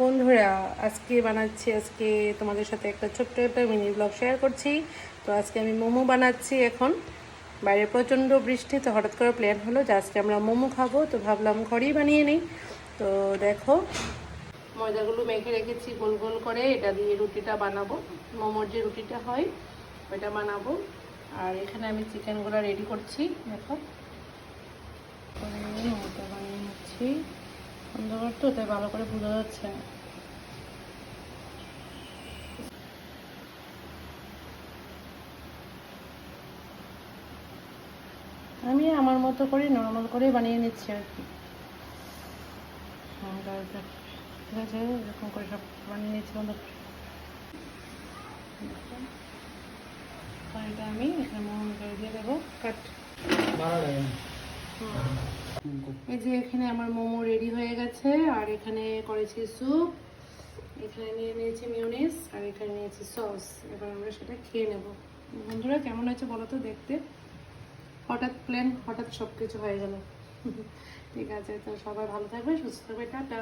বন্ধুরা, আজকে তোমাদের সাথে একটা ছোট্ট একটা মিনি ব্লগ শেয়ার করছি। তো আজকে আমি মোমো বানাচ্ছি। এখন বাইরে প্রচণ্ড বৃষ্টি, তো হঠাৎ করে প্ল্যান হলো যে আজকে আমরা মোমো খাবো, তো ভাবলাম ঘরেই বানিয়ে নিই। তো দেখো, ময়দাগুলো মেখে রেখেছি গোল গোল করে, এটা দিয়ে রুটিটা বানাবো। মোমোর যে রুটিটা হয় ওইটা বানাবো। আর এখানে আমি চিকেনগুলো রেডি করছি। দেখো, মোমোটা বানিয়ে নিচ্ছি। অন্ধকার তো, তাই ভালো করে বোঝা যাচ্ছে না। আমি আমার মতো করে নর্মাল করে বানিয়ে নিচ্ছি আর কি। ঠিক আছে, এরকম করে সব বানিয়ে নিচ্ছি বন্ধ। এটা আমি এখানে মোমো করে দিয়ে দেবো কাট। এই যে এখানে আমার মোমো রেডি হয়ে গেছে। আর এখানে করেছি স্যুপ, এখানে নিয়ে নিয়েছি মিউনিস, আর এখানে নিয়েছি সস। এবার আমরা সেটা খেয়ে নেব। বন্ধুরা, কেমন আছে বলো তো দেখতে? হঠাৎ প্ল্যান, হঠাৎ সব কিছু হয়ে গেল। ঠিক আছে, তো সবাই ভালো থাকবে, সুস্থ থাকবে, টাটা।